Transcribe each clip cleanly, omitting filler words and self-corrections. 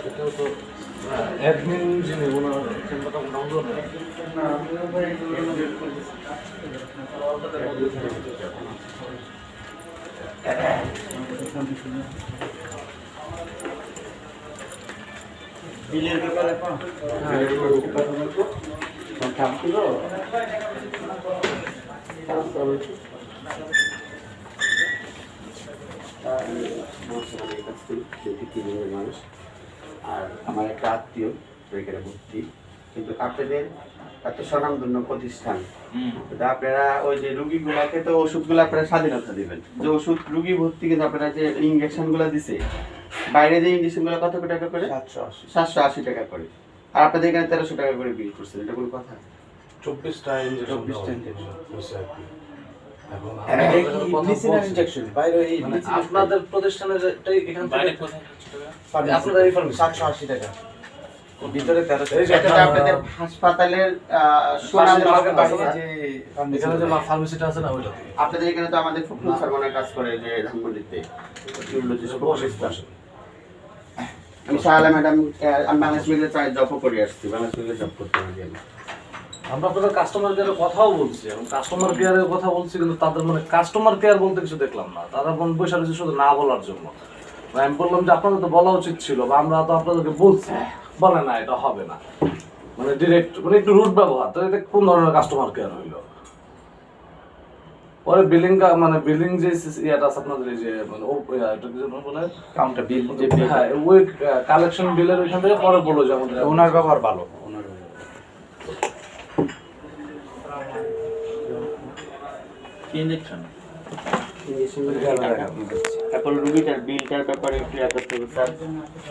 এটাও তো অ্যাডমিন যিনি ওনার চেম্বারটা ডাউনলোড বিলের ব্যাপারে মানুষ আর আমার একটা আত্মীয় এখানে ভর্তি, কিন্তু আপনাদের এত স্বনামধন্য প্রতিষ্ঠান, আপনারা ওই যে রুগীগুলাকে তো ওষুধগুলো আপনারা স্বাধীনতা দিবেন, যে ওষুধ রুগী ভর্তি কিন্তু আপনারা যে ইঞ্জেকশনগুলো দিছে বাইরে যে ইঞ্জেকশনগুলো কত টাকা করে? 780 টাকা করে। আর আপনাদের এখানে 1300 টাকা করে বিল করছেন, এটা কোনো কথা? 24টা ইঞ্জেকশন আপনাদের প্রতিষ্ঠানের এখানে আপনাদের 780 টাকা ভিতরে 1300 আপনাদের হাসপাতালের এখানে যে ফার্মেসিটা আছে না ওইটা আপনাদের এখানে তো আমাদের ফুড ফার্মার কাজ করে যে ধানমন্ডিতে আমি শাহালা ম্যাডাম, আমি বাংলাদেশ মিলে জব করে আসছি, বাংলাদেশ মিলে জব করতে হবে। আমরা আপনাদের কাস্টমার কেয়ারের কথাও বলছি, এবং কাস্টমার কেয়ারের কথা বলছি, কিন্তু তাদের মানে কাস্টমার কেয়ার বলতে কিছু দেখলাম না। তারা বসে রয়েছে শুধু না বলার জন্য। আমি বললাম যে আপনাদের তো বলা উচিত ছিল, বা আমরা তো আপনাদেরকে বলছি, বলে না এটা হবে না, মানে ডিরেক্ট মানে একটু রুট ব্যবহার। তো এটা কোন ধরনের কাস্টমার কেয়ার হইল? পরে বিলিং মানে বিলিং যে ইয়াটা আছে আপনাদের, এই যে মানে এটা কি বলে কাউন্টার বিল, যে হ্যাঁ ওই কালেকশন বিলের ওইখান থেকে পরে বলো যে আমাদের ওনার ব্যবহার ভালো। তারপর রুগীটার বিলটার ব্যাপারে একটু স্যার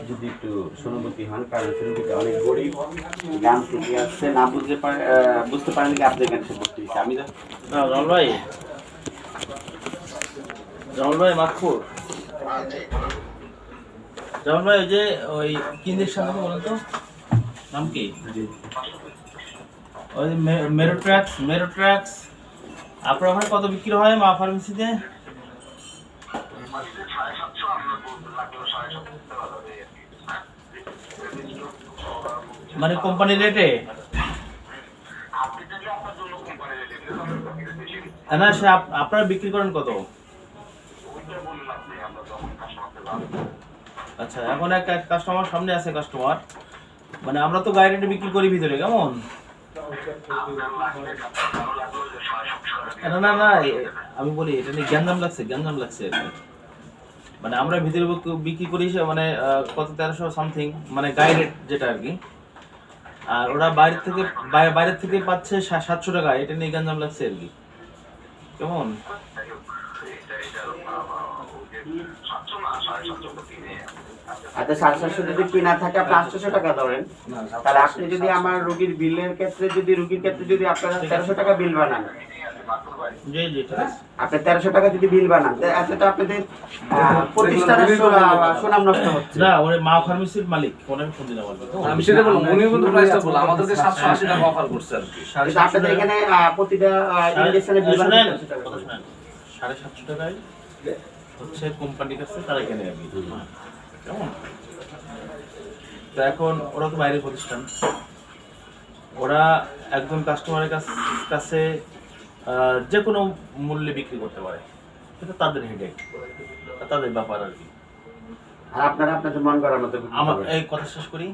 যদি একটু সহানুভূতি হন, কারণ রুগীটা অনেক গরিব, গান থেকে আসছে, না বুঝতে পারেন কি আপনি এখানে ভর্তি হয়েছে। আমি তো জামাল ভাই মাতপুর, জামাল ভাই ওই যে ওই কি ইঞ্জেকশন আছে বলেন তো, নাম কি? ওই মেরোট্র্যাক্স আপনার ওখানে কত বিক্রি হয় মা ফার্মেসিতে? মানে কোম্পানি রেটে না, সে আপনারা বিক্রি করেন কত? আচ্ছা, এখন এক কাস্টমার সামনে আছে, কাস্টমার মানে আমরা তো গাড়ি রেটে বিক্রি করি ভিতরে, কেমন? না না না, আমি বলি এটা নিয়ে গ্যাঞ্জাম লাগছে মানে আমরা ভিতরে বিক্রি করি মানে কত 1300 সামথিং, মানে গাড়ি রেট যেটা আর কি, আর ওরা বাইরে থেকে পাচ্ছে 700 টাকা, এটা নিয়ে গ্যাঞ্জাম লাগছে আর কি, কেমন? আচ্ছা 750 যদি কিনা থাকে আপনি 800 টাকা ধরেন, তাহলে আপনি যদি আমার রোগীর বিলের ক্ষেত্রে যদি আপনারা 1300 টাকা বিল বানান, জি জি আপনি 1300 টাকা যদি বিল বানান, আচ্ছা তো আপনাদের প্রতিষ্ঠানের সুনাম নষ্ট হচ্ছে না। ওরে মা ফার্মেসির মালিক ওনাকে ফোন দিলাম, আমি সেটা বললাম, উনি কিন্তু প্রাইসটা বললাম, আমাদেরকে 780 টাকা অফার করছে আর কি। আপনাদের এখানে প্রতিটা ইনজেকশনে বিল বানান 750 টাকায় হচ্ছে কোম্পানির কাছে, তারা এখানে আর কি, কেমন? তো এখন ওরা তো বাইরের প্রতিষ্ঠান, ওরা একদম কাস্টমারের কাছে যে কোনো মূল্যে বিক্রি করতে পারে, এটা তাদের হেডেক, তাদের ব্যাপার আর কি। আর আপনারা আপনাদের মন করার মতো আমার এই কথা শেষ করেন।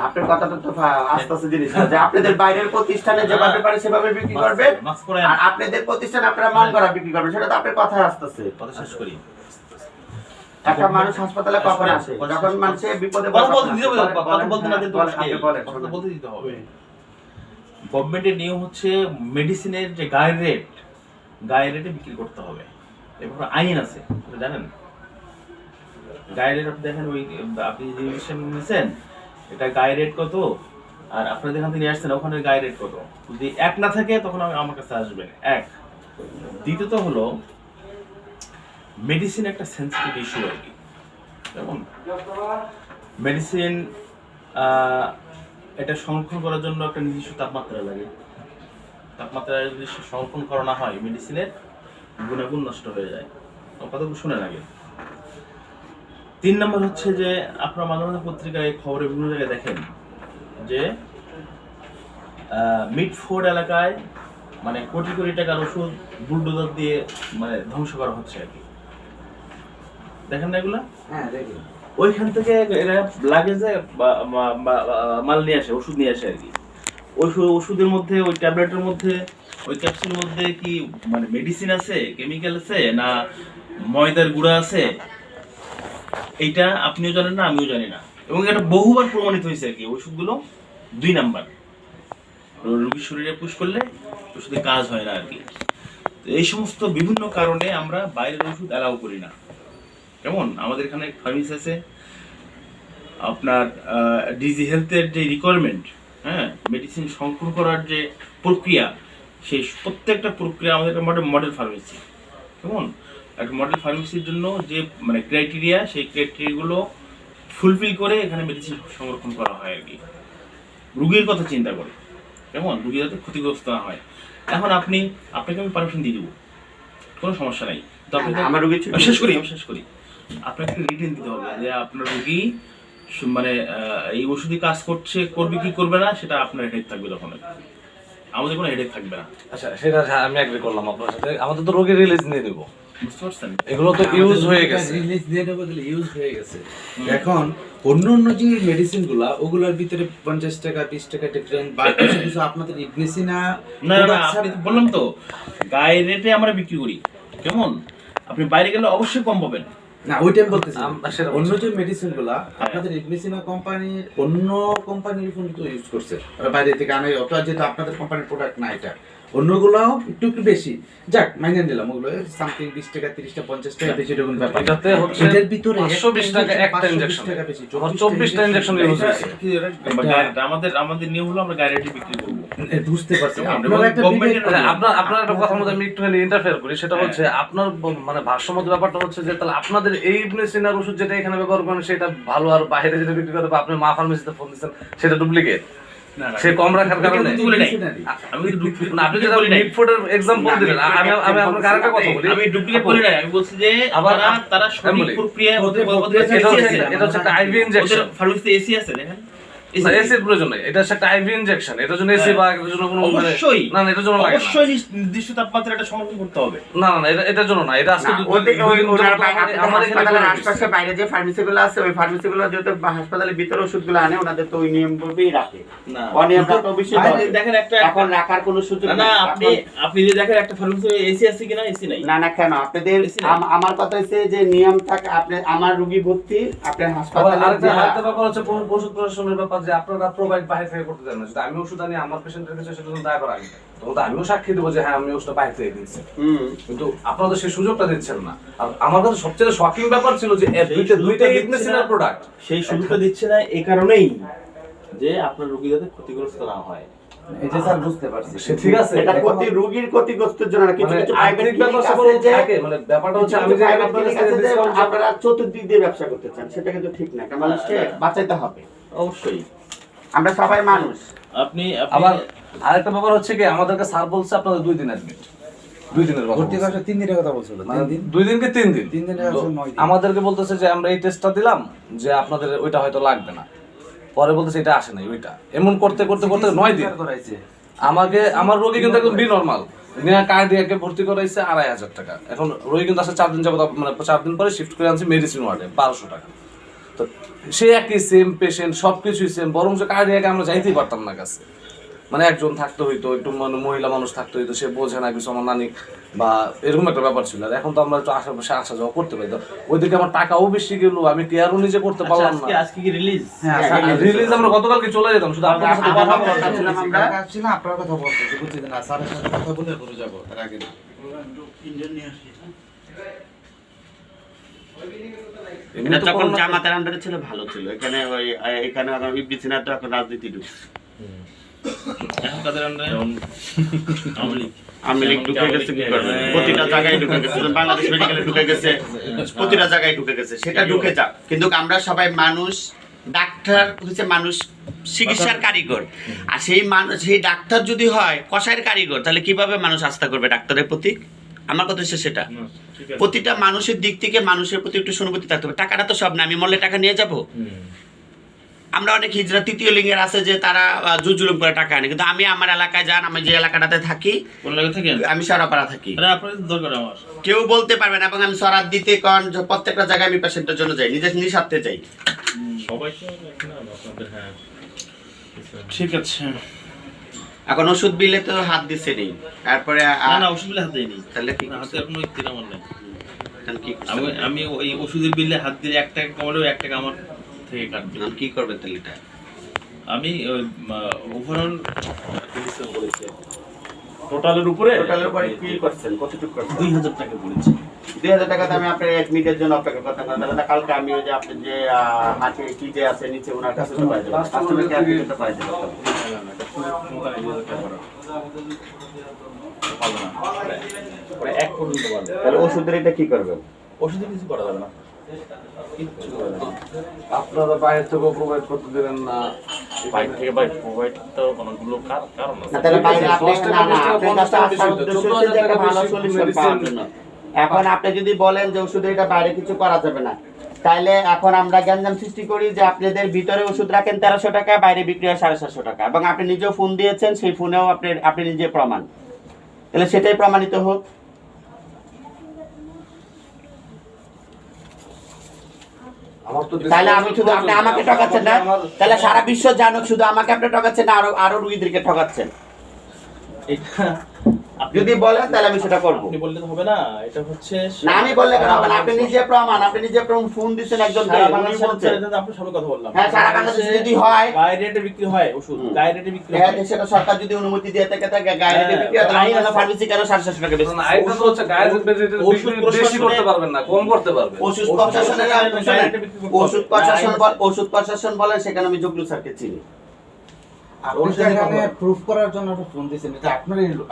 আপনার কথাটা তো আস্তে আস্তে জিনিস, যে আপনাদের বাইরের প্রতিষ্ঠানে যেভাবে পারে সেভাবে বিক্রি করবে, আর আপনাদের প্রতিষ্ঠানে আপনারা মন করা বিক্রি করবেন, সেটা তো আপনার কথা আসতেছে। কথা শেষ করি। একটা মানুষ হাসপাতালে কখন আসে? যখন মানুষে বিপদে পড়ে। কথা বলতে দিতে হবে। গভর্নমেন্টের নিয়ম হচ্ছে মেডিসিনের যে গায়ে রেটে বিক্রি করতে হবে, এরপর আইন আছে, জানেন? গায়ে রেট আপনি দেখেন, ওই আপনি যে ইনজেকশন নিয়েছেন এটা গায়ে রেট কত, আর আপনাদের এখান থেকে নিয়ে আসছেন ওখানে গায়ে রেট কত। যদি এক না থাকে তখন আমার কাছে আসবেন। এক, দ্বিতীয়ত হলো মেডিসিন একটা সেন্সিটিভ ইস্যু আর কি, যেমন মেডিসিন এটা সংরক্ষণ করার জন্য একটা নির্দিষ্ট তাপমাত্রা লাগে। তাপমাত্রা যদি সংরক্ষণ করা না হয় মেডিসিনের গুণাগুণ নষ্ট হয়ে যায়। কথাগুলো শুনে লাগে। 3 নম্বর হচ্ছে যে আপনারা মাঝে মাঝে পত্রিকায় খবরে বিভিন্ন জায়গায় দেখেন যে মিডফোর্ড এলাকায় মানে কোটি কোটি টাকার ওষুধ বুলডোজার দিয়ে মানে ধ্বংস করা হচ্ছে আর কি। দেখেন না এগুলা? হ্যাঁ দেখি। ওইখান থেকে এরা লাগেজে মাল নিয়ে আসে, ওষুধ নিয়ে আসে আর কি। ওষুধের মধ্যে, ওই ট্যাবলেটের মধ্যে, ওই ক্যাপসুলের মধ্যে কি মানে মেডিসিন আছে, কেমিক্যাল আছে, না ময়দার গুঁড়া আছে, এইটা আপনিও জানেন না, আমিও জানি না। এবং এটা বহুবার প্রমাণিত হয়েছে আর কি। ওষুধগুলো 2 নাম্বার, রোগীর শরীরে পুশ করলে ওষুধে কাজ হয় না আর কি। তো এই সমস্ত বিভিন্ন কারণে আমরা বাইরের ওষুধ অ্যালাউ করি না। কেমন আমাদের এখানে ফার্মেসি আছে, আপনার ডিজি হেলথের যে রিকোয়ারমেন্ট, হ্যাঁ, মেডিসিন সংরক্ষণ করার যে প্রক্রিয়া, সেই প্রত্যেকটা প্রক্রিয়া আমাদের একটা মডেল ফার্মেসি। কেমন একটা মডেল ফার্মেসির জন্য যে মানে ক্রাইটেরিয়া, সেই ক্রাইটেরিয়াগুলো ফুলফিল করে এখানে মেডিসিন সংরক্ষণ করা হয় আর কি, রুগীর কথা চিন্তা করে। কেমন রুগী যাতে ক্ষতিগ্রস্ত না হয়। এখন আপনাকে আমি পারমিশন দিয়ে দেবো, কোনো সমস্যা নাই। তো আপনাকে আমার রোগী আমি শেষ করি। আপনাকে রিটেন দিতে হবে যে আপনার রোগী মানে এই ওষুধই কাজ করবে কি করবে না, সেটা আপনার হেডেক থাকবে তখন। আমাদের কোনো হেডেক থাকবে না। আচ্ছা, সেটা আমি এগ্রি করলাম আপনার সাথে। আমাদের তো রোগী রিলিজ নিয়ে দেবো, বুঝতে পারছেন? এগুলো তো ইউজ হয়ে গেছে। রিলিজ দিয়ে দেবো, ইউজ হয়ে গেছে। এখন অন্য যে মেডিসিন গুলা, ওগুলোর ভিতরে 50 টাকা 20 টাকা ডিফারেন্ট, বা কিছু কিছু আপনাদের ইগনিসিনা না, আপনি তো বললাম তো গায়ে রেটে আমরা বিক্রি করি। কেমন আপনি বাইরে গেলে অবশ্যই কম পাবেন না, ওই টাইম বলতেছি। সেটা অন্য যে মেডিসিন গুলা আপনাদের ইগনিসিনা কোম্পানির, অন্য কোম্পানির ফোন তো ইউজ করছে, ওরা বাইরে থেকে আনে, অত যেহেতু আপনাদের কোম্পানির প্রোডাক্ট না এটা, অন্যগুলাও একটু একটু বেশি, যাক মাইনে নিলাম, ওগুলো সামথিং 20 টাকা 30 টাকা 50 টাকা বেশি, এরকম ব্যাপার। এটাতে হচ্ছে এটার ভিতরে 520 টাকা একটা ইনজেকশন, 520 টাকা বেশি, 24টা ইনজেকশন ইউজ হয়েছে। আমাদের নিয়ম হলো আমরা গায়ে রেটে বিক্রি করবো। বুঝতে পারছি। আমরা আপনারা একটা গভর্নমেন্টের বিবেক- আপনার একটা কথা মধ্যে আমি একটু ইন্টারফেয়ার করি, সেটা হচ্ছে আপনার মানে ভারসাম্য ব্যাপারটা হচ্ছে যে তাহলে আপনাদের এই মেডিসিনের ওষুধ যেটা এখানে ব্যবহার করেন সেটা ভালো, আর বাইরে যেটা বিক্রি করে বা আপনি মা ফার্মেসিতে ফোন দিচ্ছেন সেটা ডুপ্লিকেট, সে কম রাখার কারণে। বলে নাই। আমি না, আপনি যেটা মিডফোর্ডের এক্সাম্পল দিলেন, আমি আপনাকে আরেকটা কথা বলি। আমি ডুপ্লিকেট বলি নাই, আমি বলছি যে আবার তারা সঠিক বলি। প্রক্রিয়ায় এটা হচ্ছে একটা আইভি ইনজেকশন। ফার্মেসিতে এসি আছে দেখেন, এসির প্রয়োজন নেই, এটা হচ্ছে একটা আইভি ইনজেকশন, এটার জন্য এসি বা এটার জন্য কোনো অবশ্যই না, এটার জন্য লাগে না। অবশ্যই নির্দিষ্ট তাপমাত্রা এটা সংরক্ষণ করতে হবে। না, এটার জন্য না, এটা আজকে হাসপাতালের আশপাশে বাইরে যে ফার্মেসিগুলো আছে, ওই ফার্মেসিগুলো যেহেতু হাসপাতালের ভিতরে ওষুধগুলো আনে, ওনাদের তো ওই নিয়ম ভাবেই রাখে। না, অনিয়ম রাখা অবশ্যই হবে। দেখেন একটা এখন রাখার কোনো সুযোগ না, নেই। আপনি যে দেখেন একটা ফার্মেসিতে এসি আছে কিনা, এসি নাই। না কেন আপনাদের আমার কথা হচ্ছে যে নিয়ম থাকে, আপনি আমার রোগী ভর্তি আপনার হাসপাতালে আরেকটা ব্যাপার হচ্ছে ওষুধ প্রশাসনের ব্যাপার, যে আপনারা প্রোভাইড বাইরে থেকে করতে দেন না। যদি আমি ওষুধ আনি আমার পেশেন্টের কাছে, সেটা তো দায় করা আগে, তখন তো আমিও সাক্ষী দেবো যে হ্যাঁ আমি ওষুধটা বাইরে থেকে দিচ্ছি। কিন্তু আপনারা তো সেই সুযোগটা দিচ্ছেন না। আর আমার কাছে সবচেয়ে শকিং ব্যাপার ছিল যে দুইটা ইগনিসিনার প্রোডাক্ট, সেই সুযোগটা দিচ্ছে না এই কারণেই যে আপনার রোগী যাতে ক্ষতিগ্রস্ত না হয়। এটা স্যার বুঝতে পারছি। সে ঠিক আছে, এটা রোগীর ক্ষতিগ্রস্তের জন্য না, কিছু মানে কিছু প্রাইভেট আর্থিক ব্যাপার ক্লিনিক স্যাপার আছে যে থাকে, মানে ব্যাপারটা হচ্ছে আমি যে আপনাদের কাছে ডিসকাউন্ট আপনারা চতুর্দিক দিয়ে ব্যবসা করতে চান, সেটা কিন্তু ঠিক না। কারণ মানুষকে বাঁচাইতে হবে, অবশ্যই আমরা সবাই মানুষ। আপনি আবার আরেকটা ব্যাপার হচ্ছে কি, আমাদেরকে স্যার বলছে আপনাদের 2 দিন অ্যাডমিট, 2 দিনের কথা ভর্তি বলছে। করার 3 দিনের কথা বলছিল, মানে 3 দিন 2 দিন কি 3 দিন, 3 দিনের তো আছে 9 দিন। আমাদেরকে বলতেছে যে আমরা এই টেস্টটা দিলাম, যে আপনাদের ওইটা হয়তো লাগবে না, পরে বলতেছে এটা আসে নাই ওইটা, এমন করতে করতে 9 দিন করাইছে। আমার রোগী কিন্তু একদম বি নরমাল নিয়ে কার্ডিয়াকে ভর্তি করাইছে 2500 টাকা। এখন রোগী কিন্তু আসলে 4 দিন যাবত, মানে 4 দিন পরে শিফট করে আনছি মেডিসিন ওয়ার্ডে 1200 টাকা। তো সে একই সেম পেশেন্ট, সবকিছুই সেম, বরং যে কার্ডিয়াকে আমরা যাইতেই পারতাম না কাছে, মানে একজন থাকতে হইতো, একটু মানে মহিলা মানুষ থাকতে হইতো, সে বোঝে না কিছু আমার নানি বা এরকম একটা ব্যাপার ছিল। আর এখন তো আমরা একটু আশেপাশে আসা যাওয়া করতে পারি, তো ওইদিকে আমার টাকাও বেশি গেল, আমি কেয়ারও নিজে করতে পারলাম না। আজকে কি রিলিজ? হ্যাঁ, রিলিজ আমরা গতকালকে চলে যেতাম, শুধু আপনার সাথে কথা বলার জন্য। আমরা আসছিলাম, আপনার কথা বলতেছি, বুঝছি না, স্যারের সাথে কথা বলে ঘুরে যাবো তার আগে না। এমনি তো যখন করোনা- জামাতের আন্ডারে ছিল ভালো ছিল, এখানে ওই এখানে এখন ইবলিসিনা তো এখন রাজনীতি ঢুকছে। এখন কাদের আন্ডারে? আওয়ামী লীগ ঢুকে গেছে, কি করবে? প্রতিটা জায়গায় ঢুকে গেছে, বাংলাদেশ মেডিকেলে ঢুকে গেছে, প্রতিটা জায়গায় ঢুকে গেছে, সেটা ঢুকে যাক। কিন্তু আমরা সবাই মানুষ, ডাক্তার হচ্ছে মানুষ চিকিৎসার কারিগর, আর সেই ডাক্তার যদি হয় কষায়ের কারিগর, তাহলে কিভাবে মানুষ আস্থা করবে ডাক্তারের প্রতি? আমার কথা হচ্ছে সেটা। ঠিক আছে। প্রতিটা মানুষের দিক থেকে মানুষের প্রতি একটু সহানুভূতি থাকতে হবে। টাকাটা তো সব না, আমি মরলে টাকা নিয়ে যাব। আমরা অনেক হিজড়া তৃতীয় লিঙ্গের আছে যে তারা জুজুলুম করে টাকা আনে, কিন্তু আমি আমার এলাকায় যান, আমি যে এলাকাটাতে থাকি, কোন লাগে থাকেন? আমি সরাপাড়া থাকি, আরে আপনার দরকার আমার। কেউ বলতে পারবে না। এবং আমি সরাত দিতে কারণ প্রত্যেকটা জায়গায় আমি পেশেন্টের জন্য যাই, নিজের নিঃস্বার্থে যাই। সবাই তো না আপনাদের, হ্যাঁ ঠিক আছে। এখন ওষুধ বিলে তো হাত দিচ্ছে নেই, তারপরে না না, ওষুধ বিলে হাত দেয়নি। তাহলে কি হাতে এখনো ইত্তির আমার নেই। তাহলে কি আমি আমি ওই ওষুধের বিলে হাত দিলে 1 টাকা কমালেও 1 টাকা আমার থেকে কাটবে। আমি কি করবে তাহলে এটা? আমি ওভারঅল বলেছি টোটালের উপরে টোটালের উপরে কি করছেন, কতটুকু করছেন? 2000 টাকা বলেছি। 2000 টাকা আমি আপনার অ্যাডমিটের জন্য অপেক্ষা করতে পারেন। তাহলে কালকে আমি ওই যে আপনি যে হাতে কি যে আছে নিচে ওনার কাছে তো পাই যাবেন, কাস্টমার কেয়ার থেকে তো পাই যাবেন। পরে 1 পর্যন্ত বলে তাহলে ওষুধের এটা কি করবেন? ওষুধে কিছু করা যাবে না। কিচ্ছু করা যাবে না। আপনারা বাইরে থেকে প্রোভাইড করতে দেবেন না। বাইরে থেকে ভাই প্রোভাইড তো অনেকগুলো কারণ আছে। না তাহলে বাইরে আপনি 10 টাকা, না না 20 টাকা, আপনার কাছে 50 টাকা আসার বেশি হতো। উদ্দেশ্য 14,000 হচ্ছে যে একটা টাকা ভালো বেশি সলিউশন medicine। পাওয়ার জন্য। এখন আপনি যদি বলেন যে ওষুধে এটা বাইরে কিছু করা যাবে না, তাইলে এখন আমরা গ্যাঞ্জাম সৃষ্টি করি যে আপনাদের ভিতরে ওষুধ রাখেন 1300 টাকা, বাইরে বিক্রি হয় 750 টাকা, এবং আপনি নিজেও ফোন দিয়েছেন, সেই ফোনেও আপনি নিজে প্রমাণ, তাহলে সেটাই প্রমাণিত হোক। আমার তো তাহলে আমি শুধু আপনি আমাকে ঠকাচ্ছেন না, তাহলে সারা বিশ্ব জানুক শুধু আমাকে আপনি ঠকাচ্ছেন না, আরো রুগীদেরকে ঠকাচ্ছেন। এটা যদি বলেন তাহলে আমি সেটা করবো। আপনি বললে তো হবে না, এটা হচ্ছে না আমি বললে কেন হবে না? আপনি নিজে প্রমাণ, আপনি নিজে ফোন দিচ্ছেন একজনকে, সারা উনি বাংলাদেশের বলছে। ছেলেদের আপনার সঙ্গে কথা বললাম। হ্যাঁ, সারা বাংলাদেশে যদি হয়, গায়ে রেটে বিক্রি হয় ওষুধ, গায়ে রেটে বিক্রি হ্যাঁ, হয়। সেটা সরকার যদি অনুমতি দিয়ে থাকে গায়ে বিক্রি হয়, তাহলে অন্যান্য ফার্মেসি কেন 750 টাকা বেশি? না, আইটা তো হচ্ছে গায়ের বেশি- ওষুধ বেশি করতে পারবেন না, কম করতে পারবেন। ওষুধ প্রশাসনের ওষুধ প্রশাসন বলেন, সেখানে আমি জগলু স্যারকে চিনি। আপনি তো এখানে প্রুফ করার জন্য একটা ফোন দিয়েছেন, এটা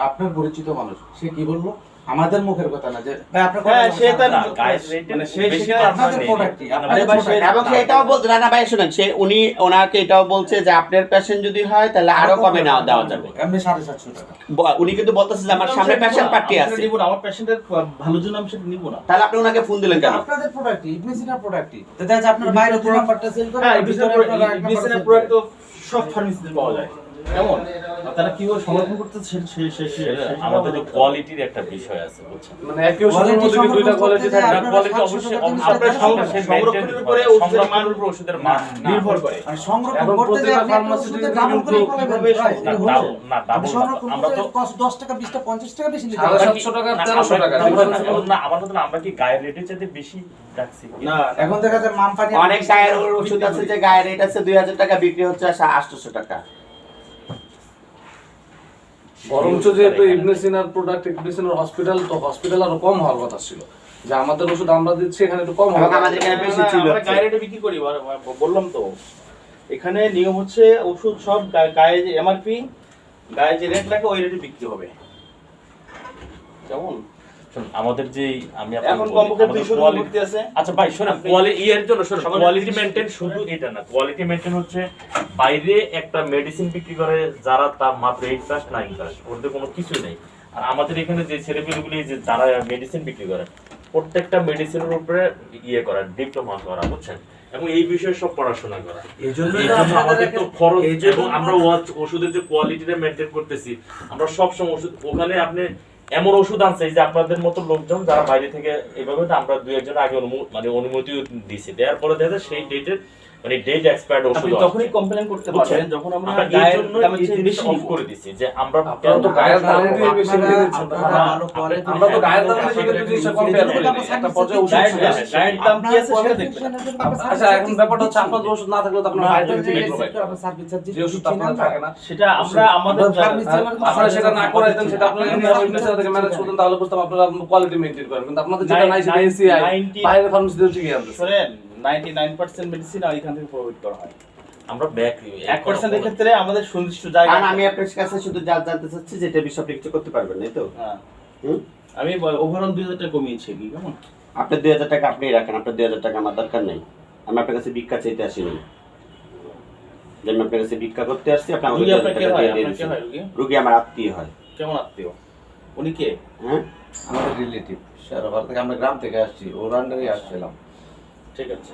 আপনার পরিচিত মানুষ, সে কি বলবো? আমাদের মুখের কথা না যে ভাই আপনার হ্যাঁ, সে তার না, গায়ে রেটে মানে সে সেটা আপনাদের প্রোডাক্টই, আপনাদের product। এবং সে এটাও বলছে, না ভাই শুনেন, ওনাকে এটাও বলছে যে আপনার পেশেন্ট যদি হয় তাহলে আরো কমে দেওয়া যাবে। এমনি 750 টাকা। উনি কিন্তু বলতেছে যে আমার সামনে পেশেন্ট পার্টি আছে, নিব না, আমার পেশেন্টের ভালোর জন্য আমি সেটা নিব না। তাহলে আপনি ওনাকে ফোন দিলেন কেন? আপনাদের প্রোডাক্টই, ইবনেসিনার প্রোডাক্টই। তো দেখা যাচ্ছে আপনার বাইরে দুই নাম্বারটা সেল করে, হ্যাঁ, ভিতরে আপনার এক নাম্বার বিজনেসের sell প্রোডাক্ট করে। তো সব ফার্মেসিতে পাওয়া যায়। কেমন? আর তারা কিভাবে সংরক্ষণ করতেছে আমাদের যে কোয়ালিটির একটা বিষয় আছে বুঝছেন, মানে একই ওষুধের মধ্যে কি দুইটা কোয়ালিটি থাকে? আপনারা কোয়ালিটি 700 অবশ্যই টাকা আপনার দিয়ে সংরক্ষণের উপরে ওষুধের মান ওষুধের মান নির্ভর করে। মানে সংরক্ষণ এখন করতে যে প্রত্যেকটা আপনি pharmacy ওষুধের তে ডাবল করে কিন্তু ফেলাবেন, কিভাবে ভাই, এটা হলো? না আপনি ডাবল সংরক্ষণ আমরা করতে তো 10 টাকা 20 টাকা 50 টাকা বেশি নিতে সাড়ে হবে। 700 টাকা, না, 1300 টাকা আমরা- difference না, আছে। না, আমার মতে আমরা কি গায়ের রেটের চাইতে বেশি রাখছি? না, এখন দেখা যায় মামপানি অনেক গায়ের ওষুধ আছে যে গায়ের রেট আছে 2000 টাকা, বিক্রি হচ্ছে 800 টাকা। বরঞ্চ যেহেতু ইবনেসিনার প্রোডাক্ট, ইবনেসিনার হসপিটাল, তো হসপিটাল আরো কম হওয়ার কথা ছিল, যে আমাদের ওষুধ আমরা দিচ্ছি এখানে একটু কম এবং হবে। আমাদের এখানে বেশি ছিল। আমরা গায়ে রেটে বিক্রি করি, বললাম তো। এখানে নিয়ম হচ্ছে ওষুধ সব গায়ে যে এমআরপি, গায়ে যে রেট লাগে ওই রেটে বিক্রি হবে। কেমন? শোন, আমাদের যে আমি এখন কমপক্ষে 200 জন ভর্তি আছে। আচ্ছা ভাই শোনেন, আপনি- কোয়ালিটি এর জন্য শোনেন, সবার কোয়ালিটি জিনিস- মেইনটেইন শুধু এটা না, কোয়ালিটি মেইনটেইন হচ্ছে বাইরে একটা মেডিসিন বিক্রি করে যারা তার মাত্র 8 9 ওদের কোনো কিছু নেই। আর আমাদের এখানে যে ছেলেপেলেগুলি যে যারা মেডিসিন বিক্রি করে, প্রত্যেকটা মেডিসিনের উপরে ইয়ে করা, ডিপ্লোমা করা, বুঝছেন, এবং এই বিষয়ে সব পড়াশোনা করা। এই জন্য আমাদের তো খরচ, এবং আমরা ওষুধের যে কোয়ালিটিটা মেইনটেইন করতেছি, আমরা সব সময় ওষুধ ওখানে আপনি এমন ওষুধ আনছে যে আপনাদের মতো লোকজন যারা বাইরে থেকে এইভাবে, আমরা দুই একজন আগে অনুমতিও দিয়েছি, দেওয়ার পরে দেখা যায় সেই ডেটের মানে ডেট এক্সপায়ার্ড ওষুধ আপনি তখনই কমপ্লেইন করতে পারবেন যখন আমরা গায়ের দামের চেয়ে বেশি অফ করে দিছি যে আমরা আপনারা তো গায়ের দাম দিয়ে বেশি দিয়ে দিচ্ছেন। আপনারা ভালো quality- আমরা তো গায়ের দাম দিয়ে কিন্তু জিনিসটা কম্পেয়ার করি না। একটা পর্যায়ে ওষুধ গায়ের ছিল। গায়ের দাম কি আছে সেটা দেখবেন। আচ্ছা, এখন ব্যাপারটা হচ্ছে আপনাদের ওষুধ না থাকলে তো আপনারা বাইরে থেকে কিনে provide করেন। যে ওষুধ আপনাদের থাকে না, সেটা আমরা আমাদের আপনারা সেটা না করাইতেন, সেটা আপনারা যদি ইবনেসিনা থেকে ম্যানেজ করতেন, তাহলে বুঝতাম আপনারা কোয়ালিটি মেইনটেইন করেন। কিন্তু আপনাদের যেটা নাই, সেটা এসিআই বাইরের ফার্মেসি দিয়ে ঠিকই আনতেছে। শুনেন 99% মেডিসিন এখান থেকে প্রোভাইড করা হয়। আমরা ব্যাক 1% এর ক্ষেত্রে আমাদের সুনির্দিষ্ট জায়গা কারণ আমি আপনার কাছে শুধু জানতে চাচ্ছি যে এটা বিষয়ে আপনি কিছু করতে পারবেন না তো? হ্যাঁ, হুম? আমি ওভারঅল 2000 টাকা কমিয়েছি কি কেমন? আপনার 2000 টাকা আপনি রাখেন, আপনার 2000 টাকা আমার দরকার নেই, আমি আপনার কাছে ভিক্ষা চাইতে আসিনি। যে আমি আপনার কাছে ভিক্ষা করতে আসছি, আপনি আমাকে রুগী 2000 আপনার কে টাকা হয়? দিয়ে আপনার কে দিয়েছেন। হয় রুগী? রুগী আমার আত্মীয় হয়। কেমন আত্মীয়? উনি কে? হ্যাঁ, আমাদের রিলেটিভ শেয়ারবাজার থেকে, আমরা গ্রাম থেকে আসছি, ওর আন্ডারে আসছিলাম। ঠিক আছে।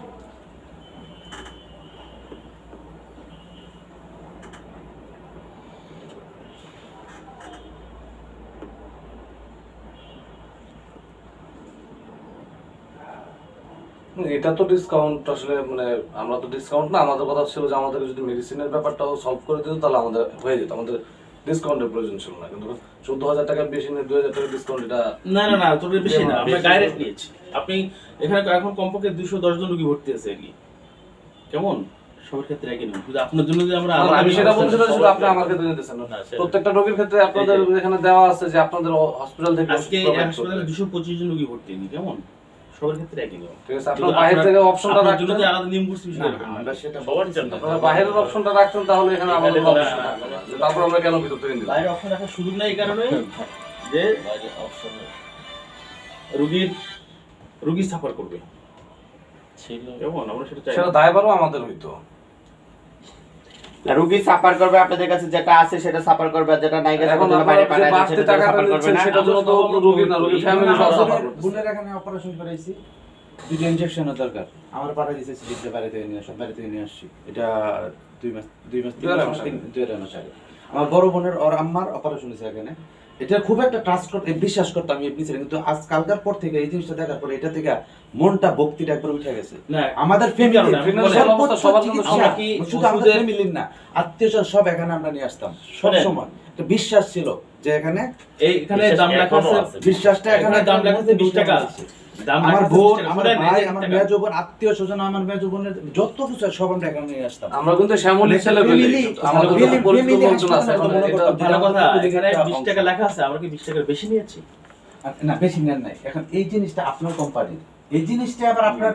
এটা তো ডিসকাউন্ট আসলে মানে আমরা তো ডিসকাউন্ট না, আমাদের কথা ছিল যে আমাদের যদি মেডিসিনের ব্যাপারটাও সলভ করে দিত তাহলে আমাদের হয়ে যেত, আমাদের ডিসকাউন্টের প্রয়োজন ছিল না। কিন্তু 14,000 টাকা বেশি নিয়ে 2,000 টাকা ডিসকাউন্ট, এটা না না না, তোর বেশি না, আমরা বেশি। ডাইরেক্ট নিয়েছি। আপনি এখানে এখন কমপক্ষে 210 জন রোগী ভর্তি আছে আর কি। কেমন? সবার ক্ষেত্রে একই নিয়ম, শুধু আপনার জন্য যে আমরা আমি সেটা বলছি না, শুধু আপনি আমার ক্ষেত্রে নিতেছেন না। না, সেটা- প্রত্যেকটা রোগীর ক্ষেত্রে আপনাদের এখানে দেওয়া আছে যে আপনাদের হসপিটাল থেকে আজকে ওষুধ provide হাসপাতালে করবে। 225 জন রোগী ভর্তি নেই। কেমন? সবার ক্ষেত্রে একই নিয়ম। ঠিক আছে, আপনার বাইরে থেকে অপশনটা আপনার জন্য রাখতেন, যে আলাদা নিয়ম করছি সেটা এরকম না। আমরা সেটা সবার জন্য আপনারা বাইরের অপশনটা রাখতেন তাহলে এখানে আমাদের এখানে অপশন থাকতো না। তারপর আমরা কেন ভিতর থেকে নিলাম? বাইরে অপশন রাখার সুযোগ নাই এই কারণে যে রোগী সাফার করবে। কেমন? আমরা সেটা চাই সেটা না। দায়ভারও আমাদের হইতো। না, রুগী সাফার করবে, আপনাদের কাছে যেটা আছে সেটা সাফার করবে, আর যেটা নাই এখন সেটা আপনারা বাইরে যে পাঠায় দেন, বাড়তি সেটা টাকাটা সাফার করবে নিচ্ছেন না। সেটার জন্য তো রোগী না, রোগীর ফ্যামিলি সহ সাফার করতেছে। বোনের এখানে অপারেশন করাইছি, 2টা ইনজেকশনের দরকার। আমার পাড়া দিয়েছে সিরিজটা বাইরে থেকে নিয়ে আসলাম, বাইরে থেকে নিয়ে আসছি। এটা 2 মাস 2.5 মাস আগে। আমার বড় বোনের ওর আম্মার অপারেশন হয়েছে এখানে। এটা খুব একটা ট্রাস্ট করতে বিশ্বাস করতাম আমি এমনি ছিলাম, কিন্তু আজ কালকার পর থেকে এই জিনিসটা দেখার পরে এটা থেকে মনটা ভক্তিটা একবার উঠে গেছে। না, আমাদের কারণে ফ্যামিলি আমি financial অবস্থা সবার জন্য আমরা কি শুধু আমাদের ওষুধের- ফ্যামিলির না, আত্মীয়স্বজন সব এখানে আমরা নিয়ে আসতাম সব শোনেন। সময়। একটা বিশ্বাস ছিল যে এখানে এইখানে বিশ্বাস দাম লেখা এখনো আছে, আছে। বিশ্বাসটা এখানে এখানে দাম লেখা আছে 20 টাকা। দাম লেখা আমার আছে বোন 20 টাকা। আমার শুনেন, ভাই এই যে আমার 20 মেয়ে টাকা। বোন আত্মীয় স্বজন আমার মেয়ে বোনের যত কিছু আছে সব আমরা এখানে নিয়ে আসতাম। আমরা কিন্তু শ্যামলী ছেলে পেলে আমাদের family- পরিচিত family লোকজন আছে, এখন হাসপাতালে এটা মনে ভালো কথা, আমাদের এখানে একটা 20 টাকা লেখা আছে, আমরা কি 20 টাকার বেশি নিয়েছি? না বেশি নেন নাই। এখন এই জিনিসটা আপনার কোম্পানির, এই জিনিসটা আবার আপনার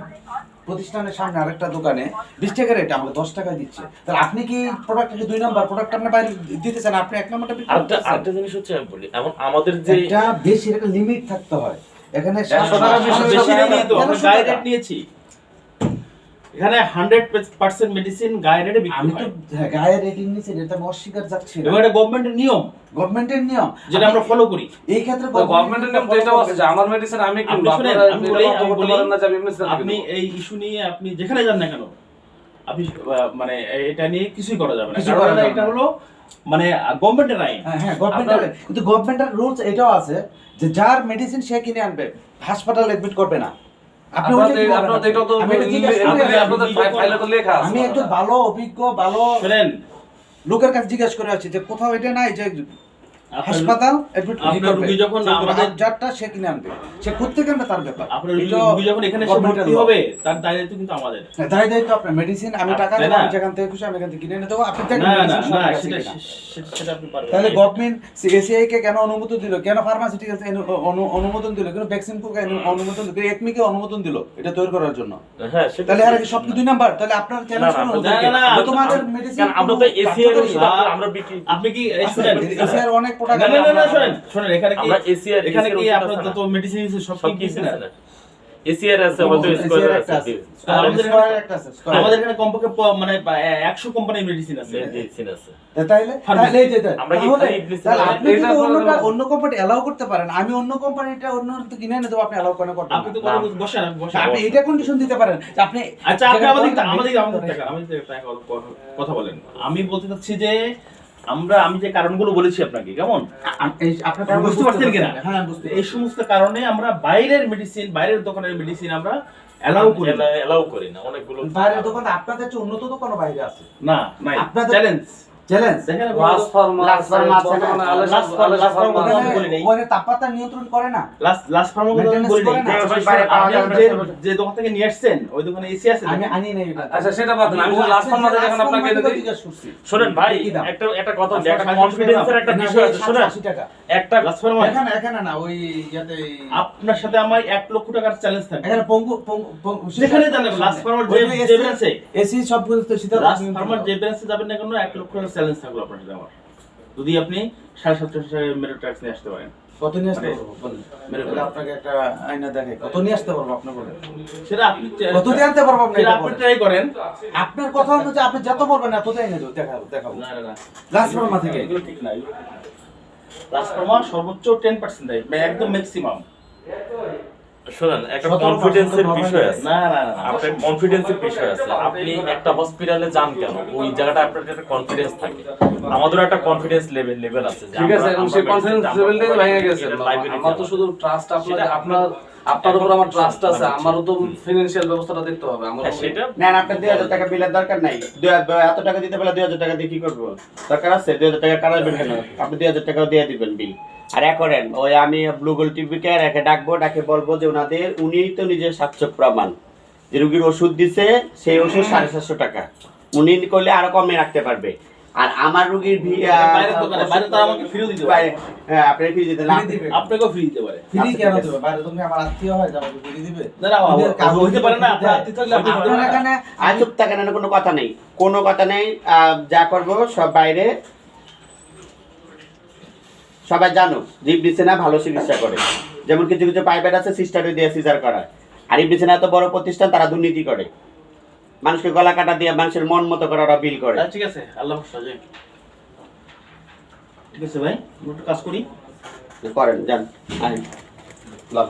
প্রতিষ্ঠানের সামনে আরেকটা দোকানে 20 টাকা রেট আমরা 10 টাকা দিচ্ছি, তাহলে আপনি কি প্রোডাক্টটাকে 2 নাম্বার প্রোডাক্ট আপনি বাইরে দিতেছেন, আপনি 1 নাম্বারটা বিক্রি করতেছেন। আরেকটা জিনিস হচ্ছে আমি বলি, এমন আমাদের যে একটা বেশি একটা লিমিট থাকতে হয় এখানে। 100 টাকা বেশি বেশি টাকা নিয়ে তো আমরা 1300 গায়ে টাকা। রেট নিয়েছি। এখানে 100% মেডিসিন গায়ে রেটে বিক্রি আমি তো হয়। গায়ে রেটিং নিয়েছি, এটা আমি অস্বীকার যাচ্ছি না। এবং এটা গভর্নমেন্টের নিয়ম, গভর্নমেন্টের নিয়ম যেটা আমরা ফলো করি। এই ক্ষেত্রে গভর্নমেন্টের নিয়ম যেটাও আছে যে আমার মেডিসিন আমি আপনি কিনবো, শুনেন, আপনারা আমি এটা বলি, বলতে আমি বলি, পারেন না যে আমি মেডিসিন আপনি এই ইস্যু নিয়ে আপনি যেখানে যান না কেন, আপনি মানে এটা নিয়ে কিছুই করা যাবে না, কিছু কারণ করা যাবে এটা না। হলো মানে গভর্নমেন্টের আইন। হ্যাঁ গভর্নমেন্টের, কিন্তু গভর্নমেন্টের রুলস এটাও আছে যে যার মেডিসিন সে কিনে আনবে, হাসপাতাল এডমিট করবে না। আপনি ওইটা কি বলবেন? আপনাদের এটাও তো আমি এটা জিজ্ঞাসা করি, আপনাদের ফাইলে তো লেখা আছে। আমি একজন ভালো অভিজ্ঞ ভালো শুনেন, লোকের কাছে জিজ্ঞাসা করে আছি যে কোথাও এটা নাই যে আপনার- হাসপাতাল এডমিট আপনার রোগী যখন আমাদের- যারটা সে কিনে আনবে, সে কোথা থেকে আনবে তার ব্যাপার। আপনার এটা রোগী যখন এখানে এসে government-এর ভর্তি law। হবে, তার দায়িত্ব কিন্তু আমাদের। দায় দায়িত্ব আপনার মেডিসিন আমি টাকা তাই দেবো, না? আমি যেখান থেকে খুশি আমি এখান থেকে কিনে এনে দেবো, আপনি দেখেন না না medicine না, সঠিক আছে সেটা কিনা। সেটা আপনি পারবেন তাহলে না। গভর্নমেন্ট এসিআই কে কেন অনুমোদন দিল, কেন ফার্মাসিউটিক্যাল অনুমোদন দিল, কেন ভ্যাকসিনকে কেন অনুমোদন দিল, একমি কে অনুমোদন দিল এটা তৈরি করার জন্য। হ্যাঁ সেটা তাহলে আর কি সব কি 2 নাম্বার? তাহলে আপনার চ্যালেঞ্জ না, করুন না, ওদেরকে। না, না, যে তোমাদের মেডিসিন কারণ আমরা তো এসিআর ওষুধ আমরা বিক্রি আপনি কি এই শুনেন, এসিআর অনেক প্রোডাক্ট না না না, শুনেন শুনেন, এখানে কি আমরা এসিআর এখানে কি ওষুধ আপনার আছে না? তো মেডিসিন সব সব কি কিছু কিনা আছে না, এসিআর আছে, আমাদের স্কয়ার আছে, আমাদের স্কয়ার একটা আছে, স্কয়ার। আমাদের এখানে কমপক্ষে মানে 100 কোম্পানির মেডিসিন আছে। মেডিসিন আছে। তাইলে Pharmacy। তাহলে এই যে আমরা কি তাহলে খালি Iblis তাহলে এর আপনি এটা যদি আপনারা- অন্য কোম্পানি এলাও করতে পারেন, আমি অন্য কোম্পানিটা অন্য তো কিনে এনে দেবো, আপনি এলাও কেন করবেন আপনি তো না? কোনো বসেন, আপনি বসেন। আপনি এটা কন্ডিশন দিতে পারেন যে আপনি আচ্ছা আপনি যেখানে আমাদের বলেন, আমাদের আমাদের টাকা আমাদের টাকা কথা বলেন। আমি বলতে চাচ্ছি যে আমি যে কারণগুলো বলেছি আপনাকে, কেমন আপনার আপনি বুঝতে পারছেন কিনা? হ্যাঁ বুঝতে এই সমস্ত কারণে আমরা বাইরের মেডিসিন, বাইরের দোকানের মেডিসিন আমরা অ্যালাউ করি না। এলাও করি না অনেকগুলো। বাইরের দোকান আপনাদের চেয়ে উন্নত দোকানও বাইরে আছে। না নাই, আপনাদের- চ্যালেঞ্জ চ্যালেঞ্জ দেখেন লাস্ট ফার্মা Last Pharma আছে না? Last Pharma ওখানে বলি নাই। ওখানে তাপমাত্রা নিয়ন্ত্রণ করে না। লাস্ট ফার্মা বলি Maintenance নাই। করে না। বাইরে পাওয়া আপনি যাবে না। যে দোকান থেকে নিয়ে আসছেন ওই দোকানে এসি আছে আমি দেখেন? আনি নাই ওটা। আচ্ছা সেটা বাদ দেন, আমি লাস্ট ফার্মা যখন আপনাকে এনে দিই, জিজ্ঞাসা করছি। শোনেন ভাই, কি দাম? একটা কথা বলি, একটা 780 কনফিডেন্সের একটা না, বিষয় আছে। শোনেন 780 টাকা। একটা লাস্ট ফার্মা এখানে না ওই ইয়াতে আপনার সাথে আমার 1 লক্ষ টাকার চ্যালেঞ্জ থাকবে। এখানে পঙ্গু যেখানে জানেন লাস্ট ফার্মার যে ব্রাঞ্চে এসি সবগুলো তো শীতল লাস্ট ফার্মার যে ব্রাঞ্চে যাবেন না কেন 1 লক্ষ টাকার চ্যালেঞ্জ থাকলো আপনার সাথে আমার, যদি আপনি 750 মেরিট ট্যাক্স নিয়ে আসতে পারেন। কত নিয়ে আসতে পারবো বলেন? তাহলে আপনাকে একটা আয়না দেখাই, কত নিয়ে আসতে পারবো আপনি বলেন? সেটা আপনি কত দিয়ে আনতে পারবো আপনি? সেটা এটা আপনি বলেন। ট্রাই করেন। আপনার কথা অনুযায়ী আপনি যত বলবেন এত দিয়ে এনে দেবো, দেখাবো দেখাবো। না না না, লাস্ট ফার্মা থেকে এগুলো ঠিক না। ট্রান্সফর্মা সর্বোচ্চ 10% দেয়, বা একদম ম্যাক্সিমাম। শোনেন, একটা 17% কনফিডেন্সের normal বিষয় আছে। না না না, আপনার কনফিডেন্সের বিষয় আছে। আপনি একটা হসপিটালে যান কেন? ওই জায়গাটা আপনার একটা কনফিডেন্স থাকে। আমাদেরও একটা কনফিডেন্স লেভেল আছে যে ঠিক আছে, এখন সেই কনফিডেন্স লেভেলটাই ভেঙে গেছে। আমার তো শুধু ট্রাস্ট আপনার উপর আমার ট্রাস্ট আছে, আমারও তো ফিনান্সিয়াল ব্যবস্থাটা দেখতে হবে। আমার সেটা না না, আপনার 2000 টাকা বিলের দরকার নাই। এত টাকা দিতে পারলে 2000 টাকা দিয়ে কি করবো? দরকার আছে 2000 টাকা কারাবেন কেন? আপনি 2000 টাকাও দিয়ে দিবেন বিল। আর এক করেন ওই আমি ব্লুগল টিভিকে রেখে ডাকবো, ডাকে বলবো যে উনি তো নিজের সাক্ষ্য প্রমাণ যে রুগীর ওষুধ দিছে, সেই ওষুধ 750 টাকা উনি করলে আরো কমে রাখতে পারবে। আর আমার রুগীর বাইরের দোকানে, বাইরে তো আমাকে ফ্রিও দিতে পারে, হ্যাঁ আপনি ফ্রি দিতে ফ্রি দিবে। আপনাকেও ফ্রি দিতে পারে। ফ্রি কেন দেবে? বাইরে তুমি আমার আত্মীয় হয়, আমাকে ফ্রি দিবে? না না, হইতে পারে না, আপনার আত্মীয় থাকলে আপনি হইতে পারেন পারে না। এখানে আর চুপ থাকেন, না কোনো কথা নেই, কোনো কথা নেই। যা করবো সব বাইরে সবাই জানো যে ইবলিসেনা ভালো চিকিৎসা করে। যেমন কিছু কিছু প্রাইভেট আছে সিস্টারে দিয়ে সিজার করায়, আর ইবলিসেনা এত বড় প্রতিষ্ঠান, তারা দুর্নীতি করে, মানুষকে গলা কাটা দিয়ে মানুষের মন মতো করে ওরা বিল করে। ঠিক আছে, আল্লাহ হাফেজ। ঠিক আছে ভাই, আমরা একটু কাজ করি। করেন যান, আইন লাভ।